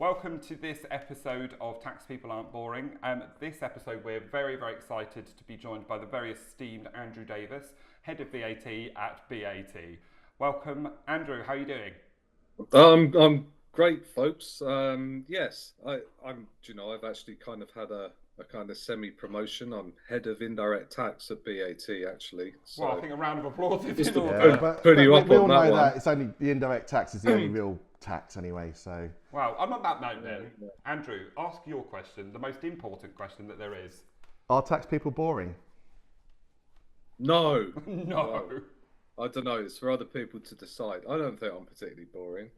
Welcome to this episode of Tax People Aren't Boring. This episode we're very, very excited to be joined by the very esteemed Andrew Davis, Head of VAT at BAT. Welcome, Andrew, how are you doing? I'm great, folks. Yes, I've actually kind of had a kind of semi-promotion. I'm Head of Indirect Tax at BAT, actually. Well, I So think a round of applause is just in to order. Yeah, but, put but you we, up we on all that know one. that it's only the indirect tax is the only real tax anyway. So Well, on that note then, Andrew, ask your question, the most important question that there is. are tax people boring? No, No. I don't know. It's for other people to decide. I don't think I'm particularly boring.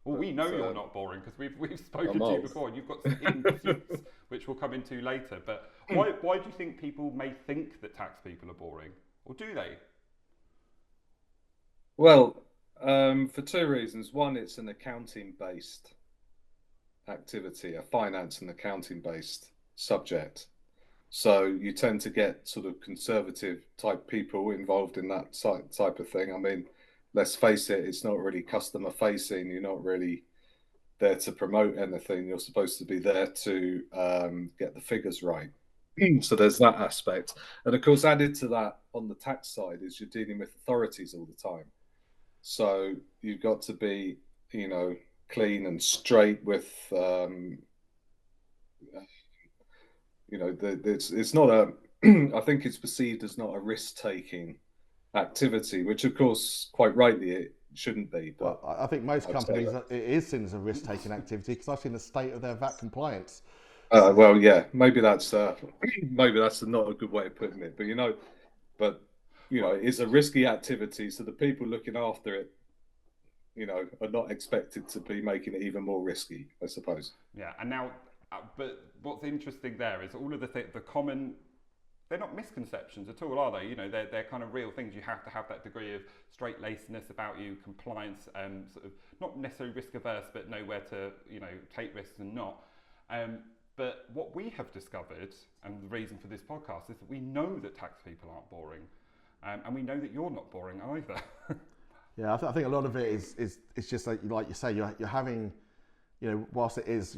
Well, we know But, you're not boring because we've spoken I'm to you old. before and you've got some hidden pursuits which we'll come into later. But why do you think people may think that tax people are boring? Or do they? Well, for two reasons. One, it's an accounting-based activity, a finance and accounting-based subject. So you tend to get sort of conservative type people involved in that type of thing. I mean, let's face it, it's not really customer facing. You're not really there to promote anything. You're supposed to be there to get the figures right. So there's that aspect. And of course, added to that on the tax side is you're dealing with authorities all the time. So you've got to be, clean and straight with it's not a I think it's perceived as not a risk-taking activity, which of course quite rightly it shouldn't be, Well, but I think most I'd say companies it is seen as a risk-taking activity because I've seen the state of their VAT compliance. well, yeah, maybe that's maybe that's not a good way of putting it, but it's a risky activity, so the people looking after it, are not expected to be making it even more risky, I suppose. Yeah, and now, but what's interesting there is all of the common, they're not misconceptions at all, are they? They're kind of real things. You have to have that degree of straight-lacedness about you, compliance, sort of not necessarily risk averse, but know where to, take risks and not. But what we have discovered, and the reason for this podcast, is that we know that tax people aren't boring, and we know that you're not boring either. Yeah, I think a lot of it is it's just like you say, you're having, whilst it is,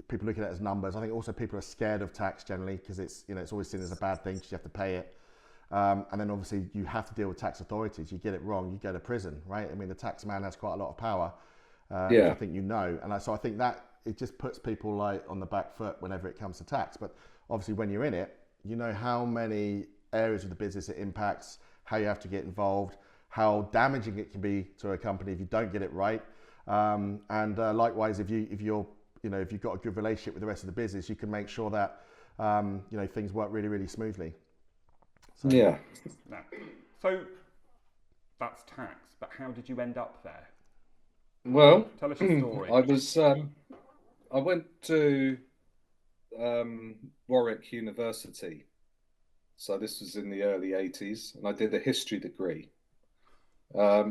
people look at it as numbers. I think also people are scared of tax generally because it's always seen as a bad thing because you have to pay it. And then obviously you have to deal with tax authorities. You get it wrong, you go to prison, right? I mean, the tax man has quite a lot of power, which Yeah. I think so I think that it just puts people like on the back foot whenever it comes to tax. But obviously when you're in it, you know how many areas of the business it impacts, how you have to get involved, how damaging it can be to a company if you don't get it right. And likewise, if you've got a good relationship with the rest of the business, you can make sure that things work really, really smoothly. So, Yeah. No. So that's tax, but how did you end up there? Well, Tell us your story. I went to Warwick University. So this was in the early 80s, and I did a history degree,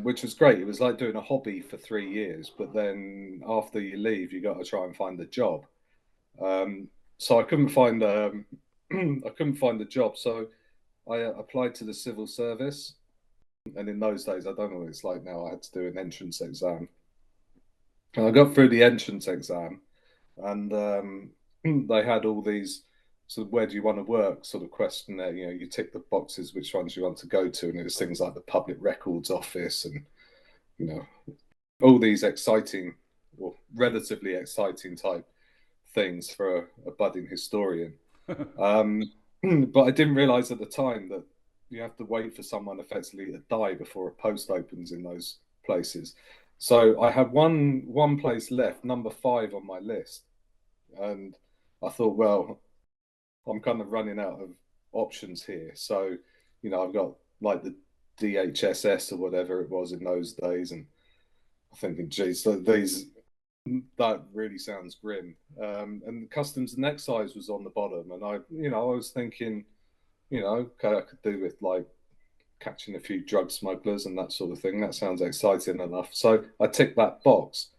which was great. It was like doing a hobby for 3 years, but then after you leave, you got to try and find a job. So I couldn't find I couldn't find a job, so I applied to the civil service. And in those days, I don't know what it's like now. I had to do an entrance exam, and I got through the entrance exam, and they had all these sort of where do you want to work sort of questionnaire. You tick the boxes which ones you want to go to, and it was things like the Public Records Office and you know all these exciting or relatively exciting type things for a budding historian. Um, but I didn't realize at the time that you have to wait for someone effectively to die before a post opens in those places. So I had one place left, number 5 on my list, and I thought, well, I'm kind of running out of options here. So, I've got like the DHSS or whatever it was in those days, and I'm thinking, geez, that really sounds grim. And customs and excise was on the bottom, and I was thinking, okay, I could do with like catching a few drug smugglers and that sort of thing. That sounds exciting enough. So I ticked that box.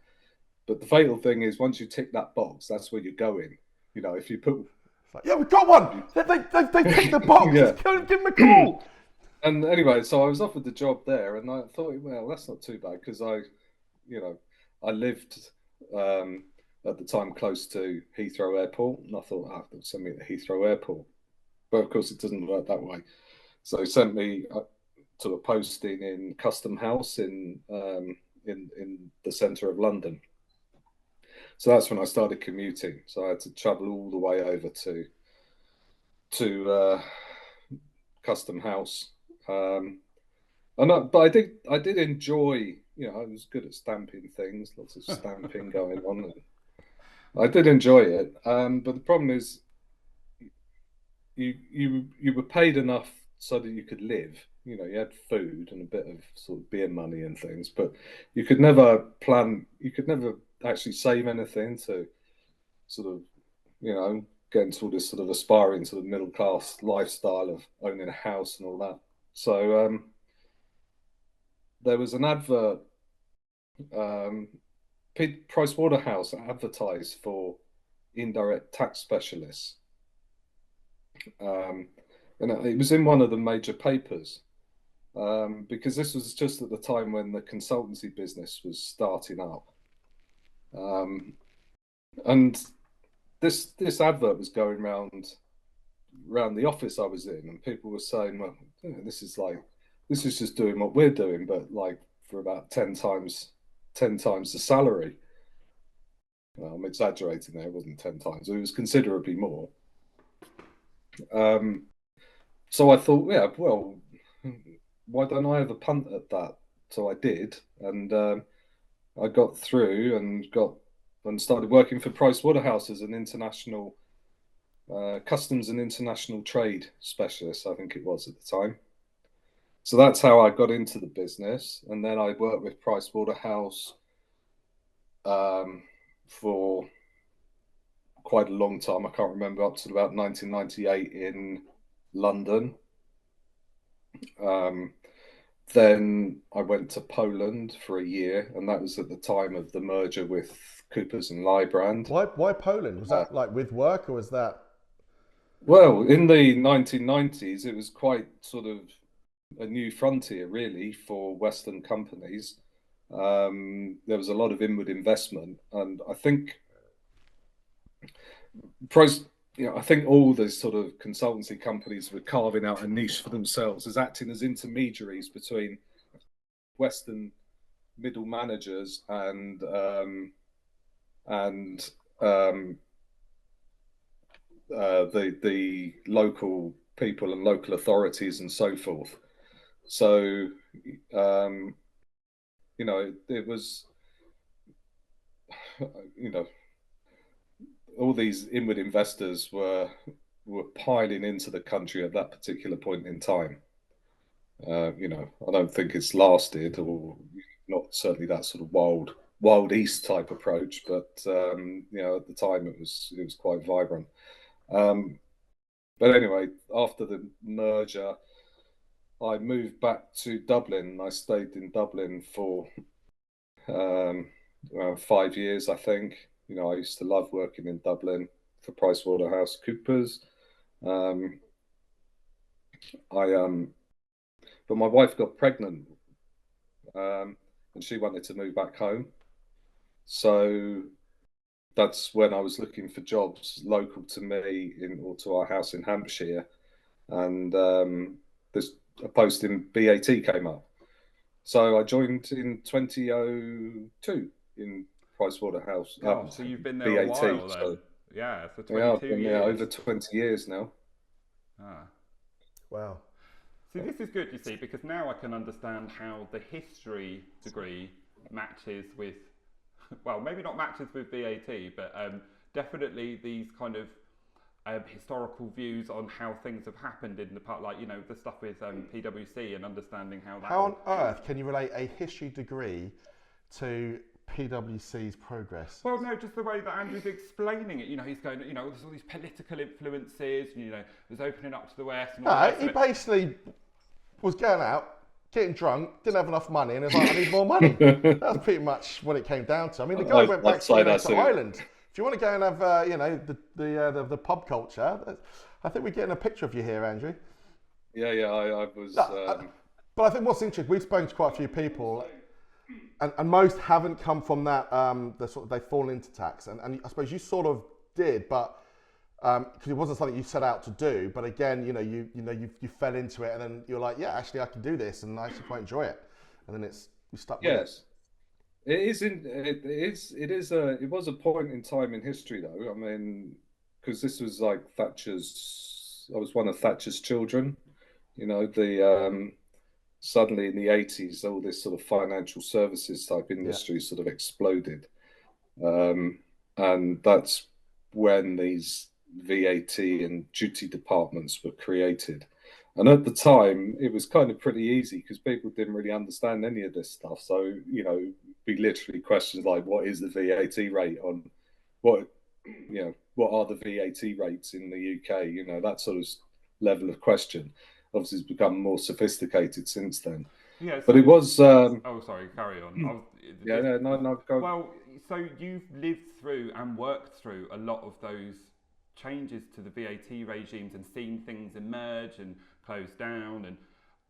But the fatal thing is, once you tick that box, that's where you're going. If you put, it's like, yeah, we've got one. They ticked the box. yeah. Just go and give them a call. And anyway, so I was offered the job there, and I thought, well, that's not too bad because I lived at the time close to Heathrow Airport, and I thought, they'll send me to Heathrow Airport, but of course it doesn't work that way. So they sent me to a posting in Custom House in the centre of London. So that's when I started commuting. So I had to travel all the way over to Custom House. But I did enjoy. I was good at stamping things, lots of stamping going on. I did enjoy it, but the problem is, you were paid enough so that you could live. You had food and a bit of sort of beer money and things, but you could never plan. You could never actually save anything to sort of, get into all this sort of aspiring to the middle class lifestyle of owning a house and all that. So there was an advert. Pricewaterhouse advertised for indirect tax specialists, and it was in one of the major papers, because this was just at the time when the consultancy business was starting up, and this advert was going around the office I was in, and people were saying, well, this is just doing what we're doing, but like for about 10 times the salary. Well, I'm exaggerating there, it wasn't 10 times, it was considerably more. So I thought, yeah, well, why don't I have a punt at that? So I did, and I got through and started working for Pricewaterhouse as an international customs and international trade specialist, I think it was at the time. So that's how I got into the business, and then I worked with Pricewaterhouse for quite a long time. I can't remember, up to about 1998 in London. Then I went to Poland for a year, and that was at the time of the merger with Coopers and Lybrand. Why Poland? Was that like with work, or was that? Well, in the 1990s, it was quite sort of a new frontier, really, for Western companies. There was a lot of inward investment, and I think I think all the sort of consultancy companies were carving out a niche for themselves as acting as intermediaries between Western middle managers and the local people and local authorities and so forth. So it was all these inward investors were piling into the country at that particular point in time. I don't think it's lasted, or not certainly that sort of wild east type approach, but at the time it was quite vibrant. But anyway, after the merger, I moved back to Dublin. I stayed in Dublin for around 5 years, I think. I used to love working in Dublin for PricewaterhouseCoopers. But my wife got pregnant, and she wanted to move back home. So that's when I was looking for jobs local to me or to our house in Hampshire, and a post in BAT came up. So I joined in 2002 in Pricewaterhouse. So you've been there BAT, a while then. So, yeah, for 22 years. Yeah, over 20 years now. Wow. See, this is good, you see, because now I can understand how the history degree matches with, well, maybe not matches with BAT, but definitely these kind of historical views on how things have happened in the past, like, the stuff with PwC and understanding how that... How on earth can you relate a history degree to PwC's progress? Well, no, just the way that Andrew's explaining it. He's going, there's all these political influences, there's opening up to the West. And all he basically was going out, getting drunk, didn't have enough money, and was like, I need more money. That was pretty much what it came down to. I mean, the guy went back to Ireland. If you want to go and have, the pub culture, I think we're getting a picture of you here, Andrew. Yeah, I was... But I think what's interesting, we've spoken to quite a few people. and most haven't come from that. The sort of they fall into tax, and I suppose you sort of did, but because it wasn't something you set out to do. But again, you fell into it, and then you're like, yeah, actually, I can do this, and I actually quite enjoy it, and then you stuck with it. Yes. It was a point in time in history, though. I mean, because this was like I was one of Thatcher's children. The suddenly in the 80s, all this sort of financial services type Yeah, industry sort of exploded. Um, and that's when these VAT and duty departments were created. And at the time, it was kind of pretty easy because people didn't really understand any of this stuff. So, be literally questions like, what is the VAT rate on what, what are the VAT rates in the UK? That sort of level of question. Obviously, it's become more sophisticated since then. Yeah. But So, it was, oh, sorry, carry on. yeah, no, no, go. Well, so you've lived through and worked through a lot of those changes to the VAT regimes and seen things emerge and close down. And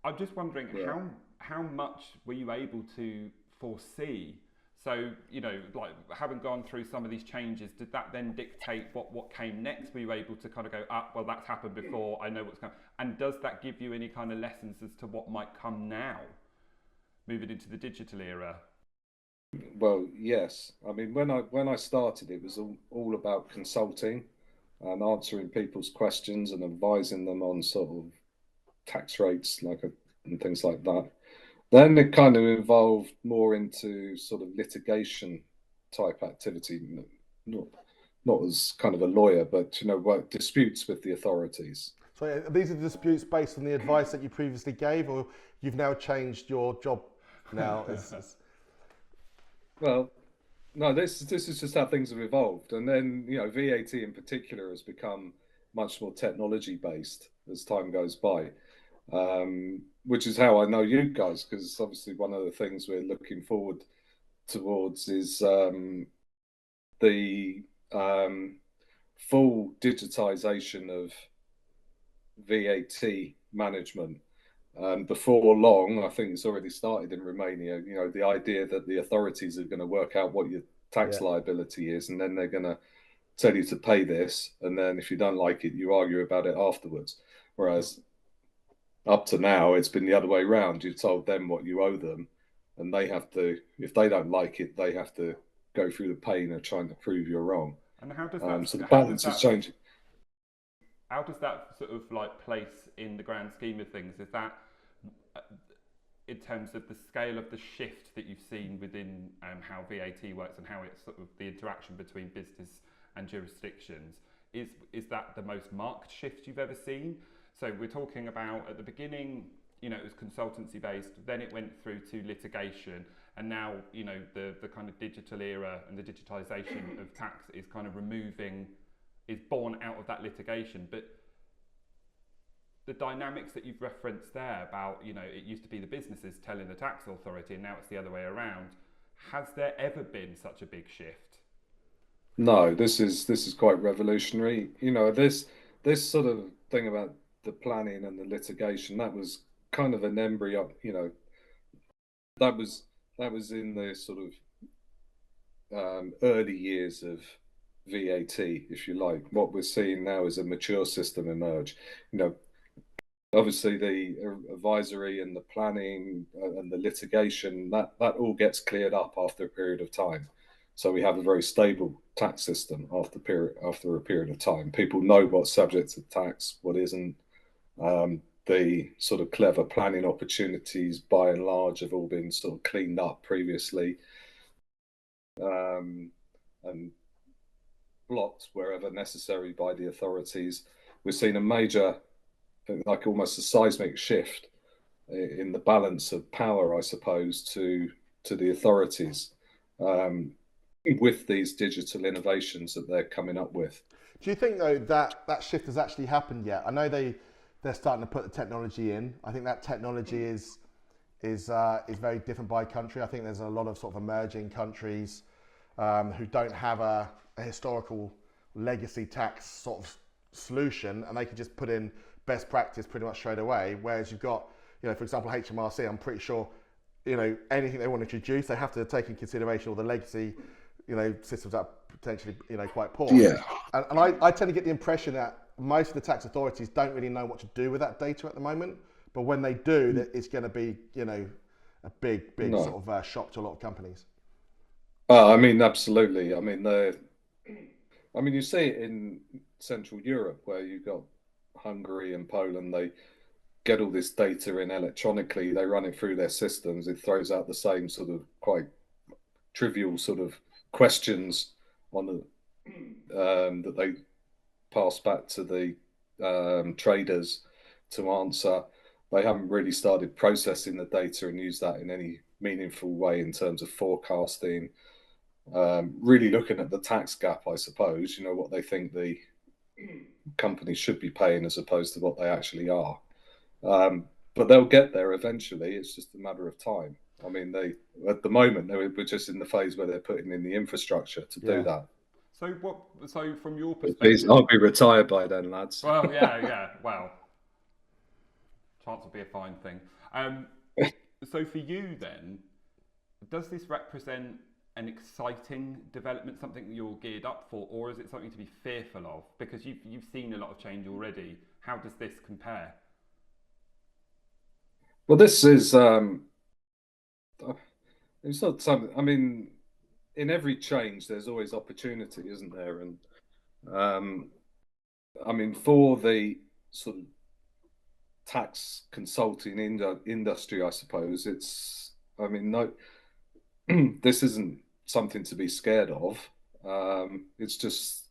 I'm just wondering Yeah. how much were you able to foresee? So, like having gone through some of these changes, did that then dictate what came next? Were you able to kind of go, well, that's happened before, I know what's coming. And does that give you any kind of lessons as to what might come now, moving into the digital era? Well, yes. I mean, when I started, it was all about consulting and answering people's questions and advising them on sort of tax rates, and things like that. Then it kind of evolved more into sort of litigation type activity, not not as kind of a lawyer, but what disputes with the authorities. so are these are disputes based on the advice that you previously gave, or you've now changed your job now? Well, no, this is just how things have evolved, and then VAT in particular has become much more technology based as time goes by, which is how I know you guys, because obviously one of the things we're looking forward towards is the full digitization of VAT management. And before long, I think it's already started in Romania. The idea that the authorities are going to work out what your tax Yeah. liability is, and then they're going to tell you to pay this, and then if you don't like it, you argue about it afterwards. Whereas up to now, it's been the other way around. You've told them what you owe them, and they have to, if they don't like it, they have to go through the pain of trying to prove you're wrong. And how does So the how does balance is that changing. how does that sort of like place in the grand scheme of things? Is that uh, in terms of the scale of the shift that you've seen within how VAT works and how it's sort of the interaction between business and jurisdictions, is that the most marked shift you've ever seen? So we're talking about at the beginning, it was consultancy based, then it went through to litigation, and now, the kind of digital era and the digitization of tax is kind of is born out of that litigation. But the dynamics that you've referenced there about, it used to be the businesses telling the tax authority and now it's the other way around. Has there ever been such a big shift? No, this is quite revolutionary. This sort of thing about the planning and the litigation, that was kind of an embryo. That was in the sort of early years of VAT, if you like. What we're seeing now is a mature system emerge. Obviously the advisory and the planning and the litigation, that all gets cleared up after a period of time. So we have a very stable tax system after a period of time. People know what's subject to tax, what isn't. The sort of clever planning opportunities, by and large, have all been sort of cleaned up previously, and blocked wherever necessary by the authorities. We've seen a major, like almost a seismic shift in the balance of power, I suppose, to the authorities, with these digital innovations that they're coming up with. Do you think though that shift has actually happened yet? I know they're starting to put the technology in. I think that technology is very different by country. I think there's a lot of sort of emerging countries who don't have a historical legacy tax sort of solution, and they can just put in best practice pretty much straight away. Whereas you've got, for example, HMRC, I'm pretty sure anything they want to introduce, they have to take in consideration all the legacy, systems that are potentially, quite poor. Yeah. And I tend to get the impression that most of the tax authorities don't really know what to do with that data at the moment. But when they do, that it's going to be, a big No. sort of shock to a lot of companies. I mean, absolutely. You see it in Central Europe where you've got Hungary and Poland. They get all this data in electronically. They run it through their systems. It throws out the same sort of quite trivial sort of questions on the that they pass back to the traders to answer. They haven't really started processing the data and use that in any meaningful way in terms of forecasting. Really looking at the tax gap, I suppose, what they think the companies should be paying as opposed to what they actually are. But they'll get there eventually. It's just a matter of time. I mean, at the moment, we're just in the phase where they're putting in the infrastructure to do that. So from your perspective, I'll be retired by then, lads. Well, yeah. Well, chance will be a fine thing. So for you then, does this represent an exciting development, something that you're geared up for, or is it something to be fearful of? Because you've seen a lot of change already. How does this compare? Well, this is it's not something. I mean, in every change, there's always opportunity, isn't there? And for the sort of tax consulting industry, I suppose no, this isn't something to be scared of. It's just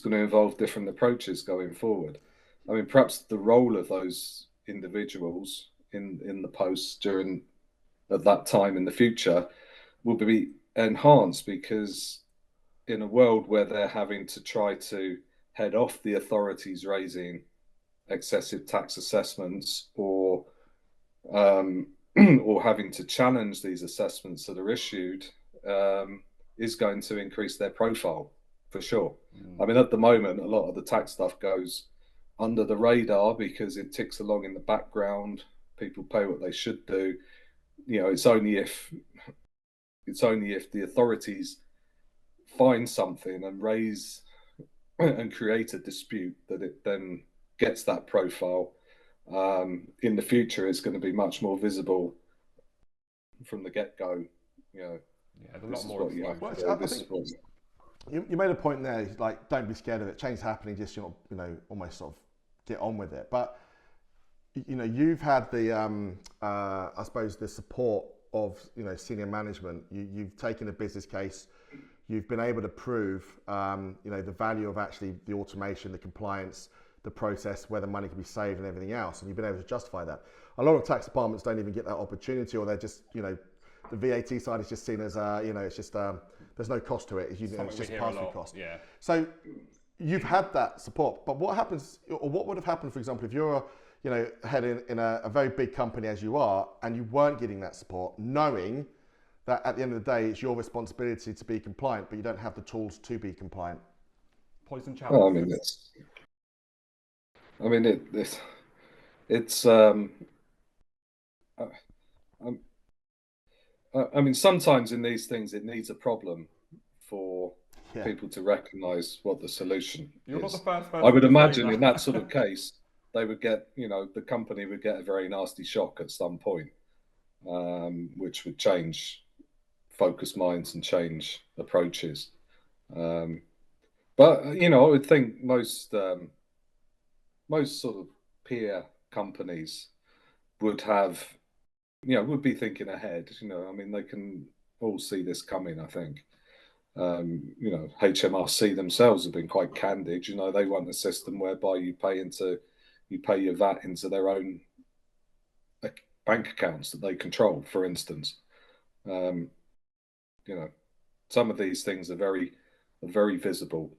going to involve different approaches going forward. I mean, perhaps the role of those individuals in the posts at that time in the future will be enhanced, because in a world where they're having to try to head off the authorities raising excessive tax assessments or or having to challenge these assessments that are issued, is going to increase their profile for sure. I mean, at the moment, a lot of the tax stuff goes under the radar because it ticks along in the background. People pay what they should do. It's only if the authorities find something and raise and create a dispute that it then gets that profile. In the future, it's going to be much more visible from the get-go. Yeah, there's a lot more. You made a point there, like, don't be scared of it. Change is happening, just almost sort of get on with it. But you've had the I suppose the support of senior management. You've taken a business case. You've been able to prove the value of actually the automation, the compliance, the process, where the money can be saved and everything else, and you've been able to justify that. A lot of tax departments don't even get that opportunity, or they're just the VAT side is just seen as it's just there's no cost to it. It's just a pass-through cost. Yeah. So you've had that support, but what happens, or what would have happened, for example, if you're head in a very big company as you are, and you weren't getting that support, knowing that at the end of the day it's your responsibility to be compliant, but you don't have the tools to be compliant? Poison challenge. Well, sometimes in these things it needs a problem for people to recognise what the solution You're is. not the first person I would to imagine say in that sort of case, they would get, the company would get a very nasty shock at some point, which would change focus minds and change approaches. But I would think most sort of peer companies would have, would be thinking ahead. They can all see this coming, I think. HMRC themselves have been quite candid. They want a system whereby you pay your VAT into their own bank accounts that they control, for instance. Some of these things are very visible,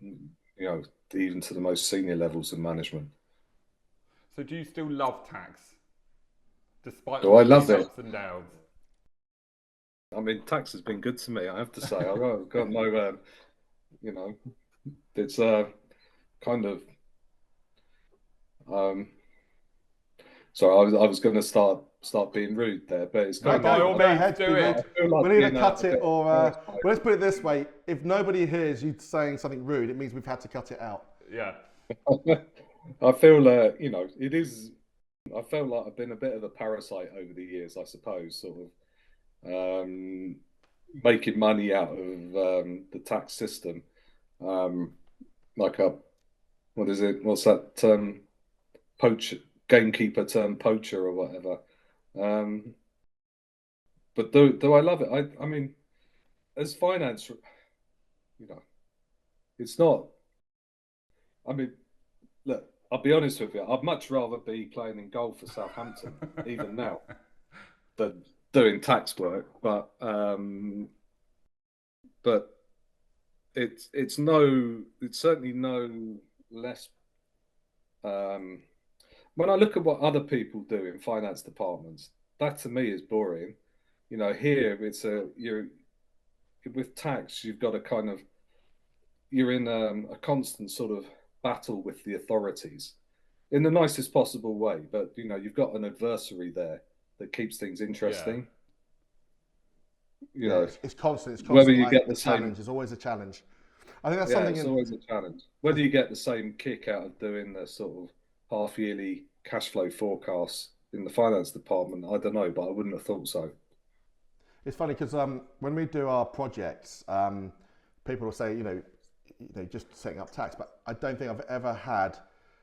even to the most senior levels of management. So do you still love tax? Despite I love ups and downs? I mean, tax has been good to me, I have to say. I've got no, it's kind of, Sorry, I was going to start being rude there, but it's No, kind by of. all Go means, ahead, do it. I feel like we'll either being cut a it bit or. embarrassed by Well, let's put it this way: if nobody hears you saying something rude, it means we've had to cut it out. Yeah. I feel, it is. I felt like I've been a bit of a parasite over the years, I suppose, sort of making money out of the tax system. Like a, what is it? What's that term? Poacher, gamekeeper turned poacher or whatever. Um, but do I love it? I mean, as finance, it's not. I mean, look, I'll be honest with you. I'd much rather be playing in goal for Southampton, even now, than doing tax work. But it's certainly no less. Um, when I look at what other people do in finance departments, that to me is boring. Here you're with tax, you've got a kind of you're in a constant sort of battle with the authorities in the nicest possible way, but you've got an adversary there that keeps things Yeah. interesting. Yeah, it's constant. It's Whether constant. you Like get the challenge. same, There's always a challenge. I think that's yeah, something. it's always a challenge. Whether you get the same kick out of doing the sort of half yearly cash flow forecasts in the finance department, I don't know, but I wouldn't have thought so. It's funny because when we do our projects, people will say, just setting up tax, but I don't think I've ever had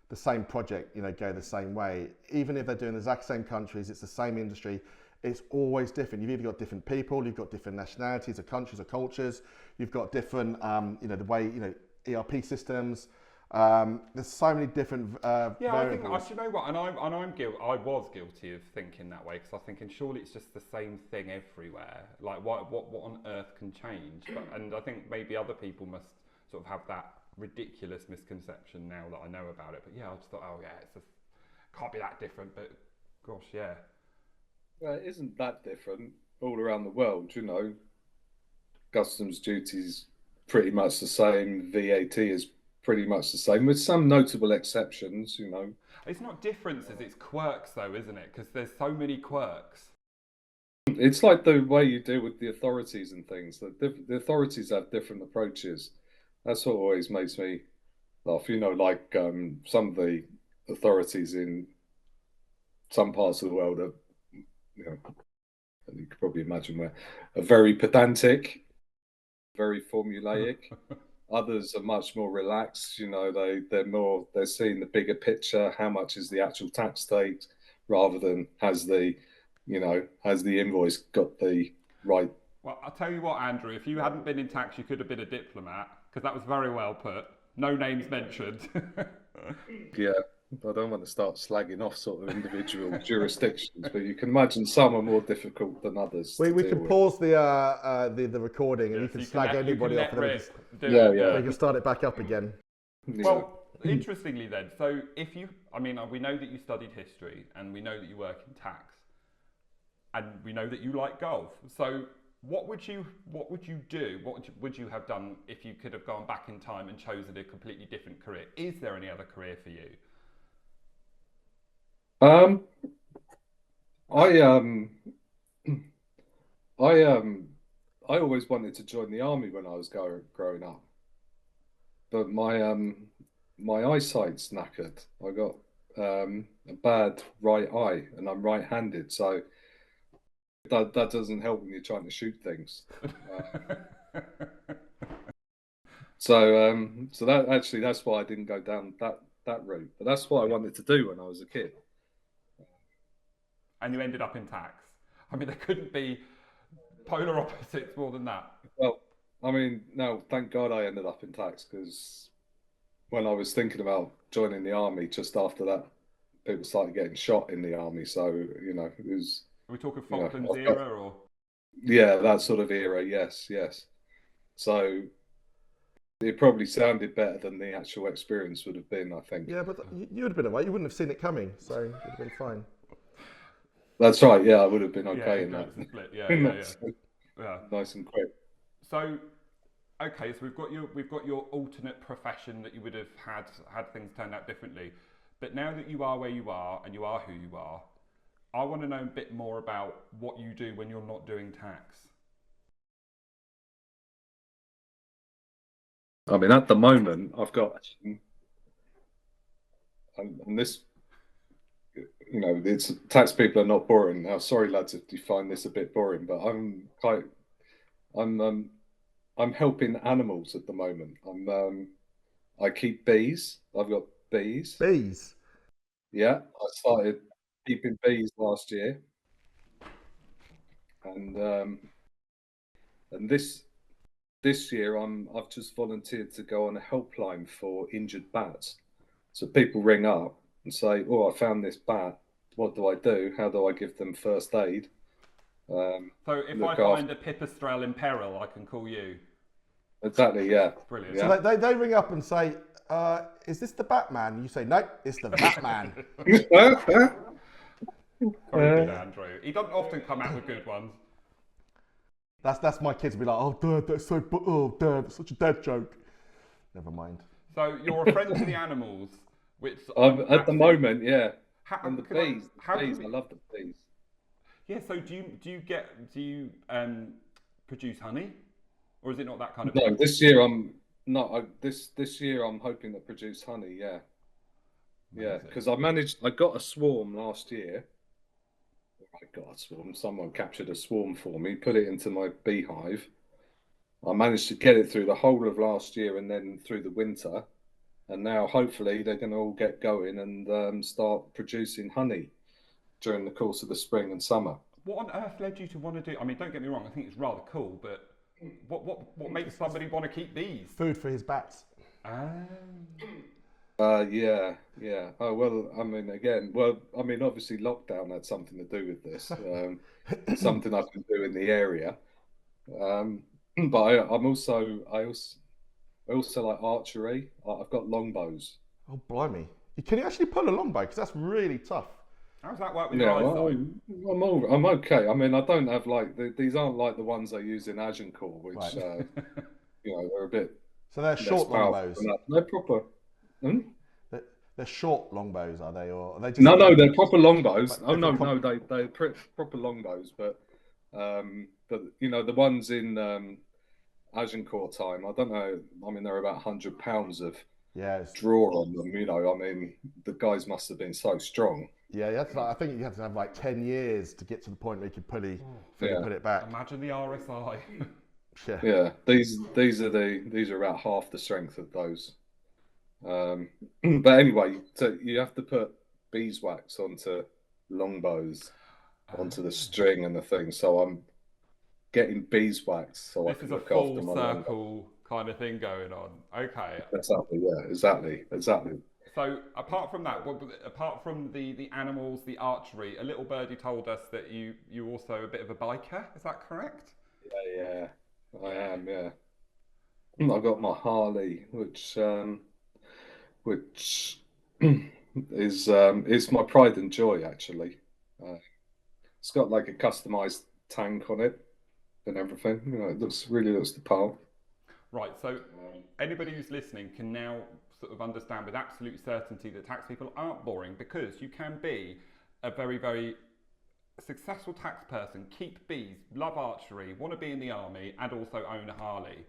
the same project, go the same way. Even if they're doing the exact same countries, it's the same industry. It's always different. You've either got different people, you've got different nationalities or countries or cultures, you've got different, the way, ERP systems. There's so many different Yeah, variables. I think, you know what, and I'm guilty. I was guilty of thinking that way because I was thinking surely it's just the same thing everywhere. Like what on earth can change? And I think maybe other people must sort of have that ridiculous misconception now that I know about it. But yeah, I just thought, oh yeah, can't be that different. But gosh, yeah. Well, it isn't that different all around the world, Customs duties pretty much the same, VAT is pretty much the same, with some notable exceptions. It's not differences, it's quirks though, isn't it? Because there's so many quirks. It's like the way you deal with the authorities and things. The authorities have different approaches. That's what always makes me laugh. Like some of the authorities in some parts of the world are, you could probably imagine where, are very pedantic, very formulaic. Others are much more relaxed. They're seeing the bigger picture. How much is the actual tax take, rather than has the invoice got the right. Well, I'll tell you what, Andrew, if you hadn't been in tax, you could have been a diplomat, because that was very well put. No names mentioned. Yeah, I don't want to start slagging off sort of individual jurisdictions, but you can imagine some are more difficult than others We to can deal with. pause the recording and Yeah, you can so slag anybody off, and then Yeah. we can start it back up again. Yeah. Well, interestingly then, so we know that you studied history and we know that you work in tax and we know that you like golf. So what would you do? What would you have done if you could have gone back in time and chosen a completely different career? Is there any other career for you? I I I always wanted to join the army when I was growing up, but my eyesight's knackered. I got a bad right eye, and I'm right-handed, so that doesn't help when you're trying to shoot things. So that's why I didn't go down that route. But that's what I wanted to do when I was a kid. And you ended up in tax. I mean, there couldn't be polar opposites more than that. Well, I mean, no, thank God I ended up in tax, because when I was thinking about joining the army, just after that, people started getting shot in the army. So, it was. Are we talking Falklands era or? Yeah, that sort of era. Yes. So it probably sounded better than the actual experience would have been, I think. Yeah, but you would have been away. You wouldn't have seen it coming, so it would have been fine. That's right. Yeah, I would have been okay in that. Split. Yeah. Nice and quick. So, okay, so we've got your alternate profession that you would have had things turned out differently. But now that you are where you are and you are who you are, I want to know a bit more about what you do when you're not doing tax. I mean, at the moment, I've got, and this, it's tax people are not boring. Now, sorry, lads, if you find this a bit boring, but I'm helping animals at the moment. I keep bees. I've got bees. Bees. Yeah, I started keeping bees last year, and this year I've just volunteered to go on a helpline for injured bats. So people ring up and say, "Oh, I found this bat. What do I do? How do I give them first aid?" So if I find a pipistrelle in peril, I can call you. Exactly, yeah. Brilliant. So they ring up and say, is this the Batman? You say, no, it's the Batman. Very good, Andrew. He doesn't often come out with good ones. That's my kids will be like, oh, Dad, that's so, oh, Dad, it's such a dad joke. Never mind. So you're a friend to the animals, which at the moment, yeah. And the bees, I love the bees. Yeah. So do you produce honey, or is it not that kind of? No, thing? this year I'm not. This year I'm hoping to produce honey. Yeah, yeah. Because I got a swarm last year. I got a swarm. Someone captured a swarm for me, put it into my beehive. I managed to get it through the whole of last year and then through the winter. And now hopefully they're going to all get going and start producing honey during the course of the spring and summer. What on earth led you to want to do? I mean, don't get me wrong. I think it's rather cool, but what makes somebody want to keep bees? Food for his bats. Yeah. Oh, well, I mean, obviously lockdown had something to do with this. Something I can do in the area. But I also like archery. I've got longbows. Oh, blimey. Can you actually pull a longbow? Because that's really tough. How does that work with your eyesight? I'm okay. I mean, I don't have these aren't like the ones I use in Agincourt, which Right. they're a bit. So they're short longbows. They're proper. They're short longbows, are they, or are they just? No, they're proper longbows. Like, they're proper longbows, but the ones in Agincourt time, I don't know. I mean, they're about £100 of draw on them. I mean, the guys must have been so strong. Yeah, I think you have to have like 10 years to get to the point where you can put it back. Imagine the RSI. Yeah, these are about half the strength of those. But anyway, so you have to put beeswax onto longbows, onto the string and the thing. So I'm getting beeswax so I can look after my This is a full circle kind of thing going on. Okay. Exactly. Yeah. Exactly. So apart from that, apart from the animals, the archery, a little birdie told us that you're also a bit of a biker. Is that correct? Yeah, I am. Yeah, I got my Harley, which is my pride and joy actually. It's got like a customized tank on it and everything. It really looks the part. Right. So anybody who's listening can now sort of understand with absolute certainty that tax people aren't boring, because you can be a very, very successful tax person, keep bees, love archery, want to be in the army, and also own a Harley.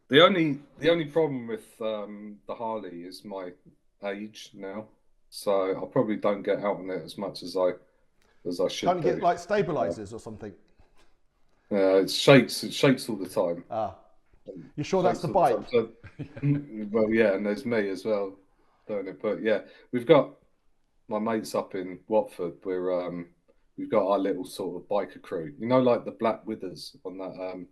The only problem with the Harley is my age now, so I probably don't get out on it as much as I should. Can't you get like stabilizers or something? Yeah, it shakes all the time. You sure that's the bike? Well, yeah, and there's me as well, don't it? But yeah, we've got my mates up in Watford. We've got our little sort of biker crew. Like the Black Withers on that.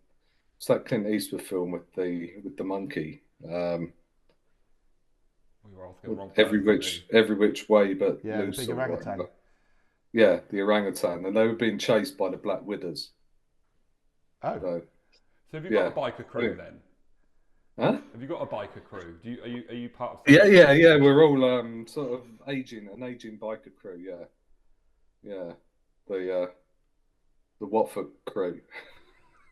It's that Clint Eastwood film with the monkey. We were asking the wrong every which way, but loose. The big orangutan. Yeah, the orangutan, and they were being chased by the Black Withers. Oh. So have you got a biker crew then? Huh? Have you got a biker crew? Are you part of? Yeah. We're all sort of an aging biker crew. Yeah. The Watford crew.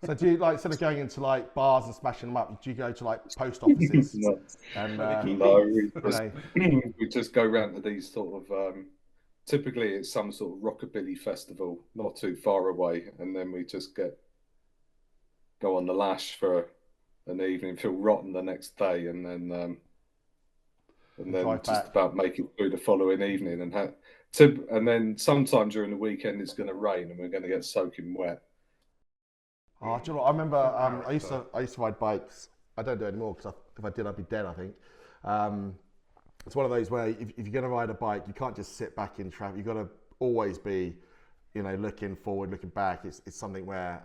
So do you like, instead of going into like bars and smashing them up, do you go to like post offices No, and no, you know? we just go round to these sort of. Typically, it's some sort of rockabilly festival not too far away, and then we just go on the lash for an evening, feel rotten the next day, and then drive just back. about make it through the following evening, and then sometime during the weekend it's going to rain and we're going to get soaking wet. Oh, do you know what? I remember I used to ride bikes. I don't do it anymore because if I did, I'd be dead, I think. It's one of those where if you're going to ride a bike, you can't just sit back in traffic. You've got to always be, looking forward, looking back. It's something where,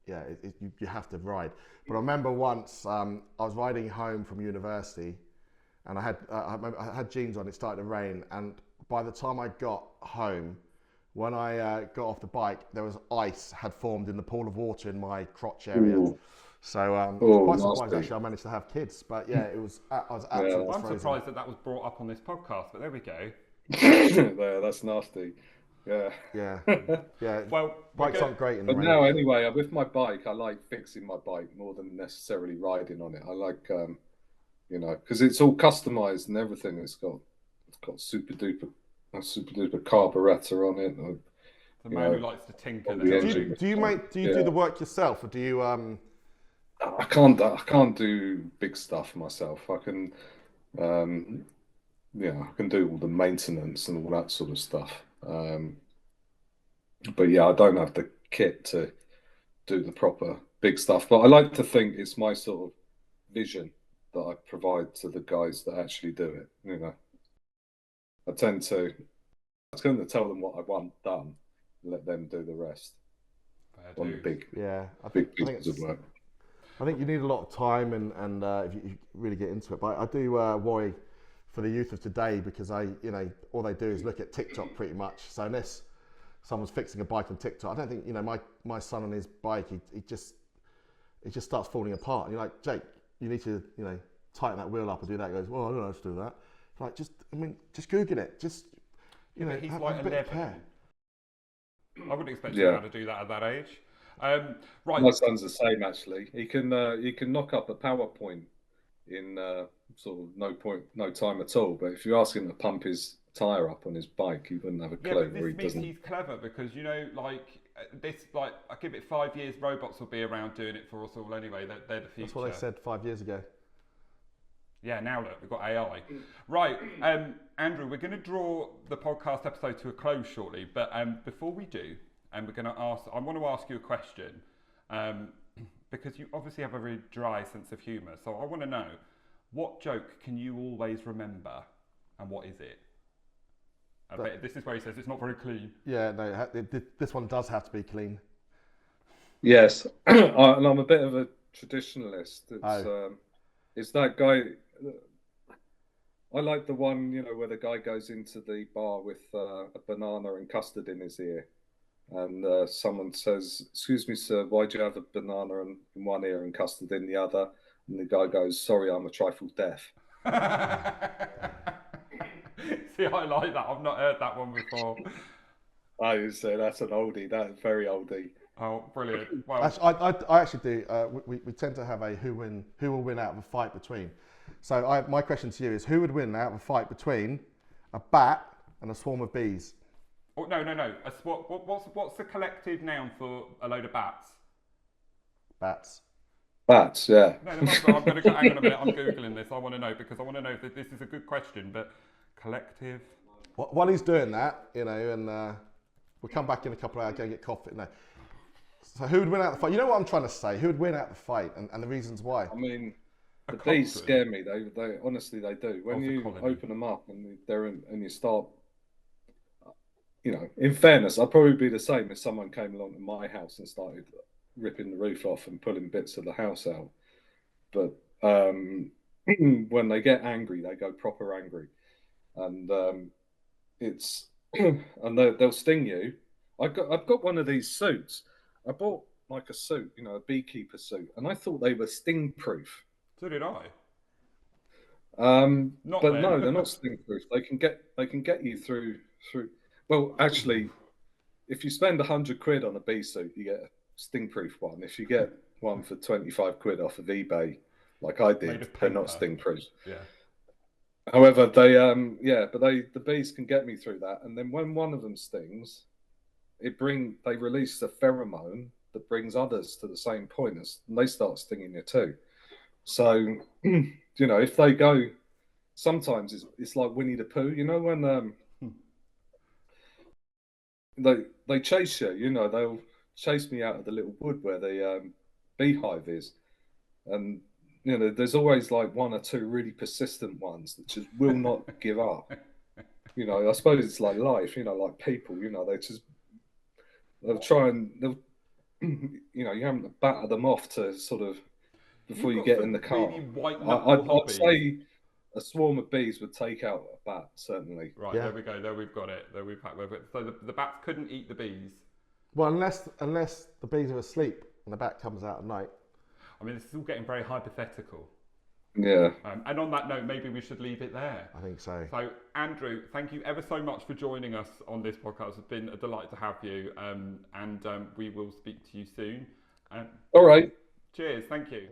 you have to ride. But I remember once I was riding home from university, and I had jeans on. It started to rain, and by the time I got home, when I got off the bike, there was ice had formed in the pool of water in my crotch area. Ooh. So I was quite nasty. surprised actually I managed to have kids. But yeah, I was absolutely I'm frozen. surprised that was brought up on this podcast, but there we go. Yeah, that's nasty. Yeah. Yeah. Well, bikes aren't great in the But rain. now, anyway, with my bike, I like fixing my bike more than necessarily riding on it. I like, because it's all customized and everything. It's got super duper carburetor on it. The man who likes to tinker. Do you do the work yourself, or do you? I can't do big stuff myself. I can, I can do all the maintenance and all that sort of stuff. But yeah, I don't have the kit to do the proper big stuff. But I like to think it's my sort of vision that I provide to the guys that actually do it. I tend to tell them what I want done, and let them do the rest on the big pieces of work. I think you need a lot of time and if you really get into it. But I do worry for the youth of today because all they do is look at TikTok pretty much. So unless someone's fixing a bike on TikTok, I don't think my son on his bike he just starts falling apart. And you're like, Jake, you need to tighten that wheel up and do that. He goes, well, I don't know how to do that. Like just Google it. Just he's have like a bit of care. I wouldn't expect you to do that at that age. Right. My son's the same actually. He can knock up a PowerPoint in sort of no time at all. But if you ask him to pump his tire up on his bike, he wouldn't have a clue. Yeah, but this means he's clever because I give it 5 years, robots will be around doing it for us all anyway. They're the future. That's what they said 5 years ago. Yeah, now look, we've got AI. Right, Andrew, we're going to draw the podcast episode to a close shortly, but before we do, I want to ask you a question, because you obviously have a very dry sense of humour, so I want to know, what joke can you always remember, and what is it? This is where he says it's not very clean. Yeah, no, this one does have to be clean. Yes, and I'm a bit of a traditionalist. It's that guy. I like the one, where the guy goes into the bar with a banana and custard in his ear, and someone says, "Excuse me, sir, why do you have a banana in one ear and custard in the other?" And the guy goes, "Sorry, I'm a trifle deaf." See, I like that. I've not heard that one before. I would say that's an oldie. That's very oldie. Oh, brilliant! Well, I actually do. We tend to have a who will win out of a fight between. So my question to you is, who would win out of a fight between a bat and a swarm of bees? Oh, no. What's the collective noun for a load of bats? Bats. Bats, yeah. No, I'm going to hang on a minute. I'm googling this. I want to know because I want to know that this is a good question. But collective. While he's doing that, and we'll come back in a couple of hours, go and get coffee. No. So who would win out the fight? You know what I'm trying to say? Who would win out the fight, and the reasons why? I mean, the bees scare me. They honestly they do. When you open them up and and you start, in fairness, I'd probably be the same if someone came along to my house and started ripping the roof off and pulling bits of the house out. But when they get angry, they go proper angry, and it's and they'll sting you. I've got one of these suits. I bought like a suit, a beekeeper suit, and I thought they were sting proof. So did I. No, they're not sting proof. They can get you through. Well, actually, if you spend £100 on a bee suit, you get sting-proof one. If you get one for 25 quid off of eBay, like I Made did, of they're not paper. sting-proof. Yeah. However, the bees can get me through that. And then when one of them stings, they release a pheromone that brings others to the same point, and they start stinging you too. So, if they go, sometimes it's like Winnie the Pooh. When they chase you, they'll chase me out of the little wood where the beehive is, and there's always like one or two really persistent ones that just will not give up. I suppose it's like life, like people, they'll try and you have to batter them off to sort of before you get in the car. Really white I'd hobbies. say a swarm of bees would take out a bat, certainly. Right, there we go. There we've got it. There we've had it. So the bats couldn't eat the bees. Well, unless the bees are asleep and the bat comes out at night. I mean, this is all getting very hypothetical. Yeah. And on that note, maybe we should leave it there. I think so. So, Andrew, thank you ever so much for joining us on this podcast. It's been a delight to have you, and we will speak to you soon. All right. Cheers. Thank you.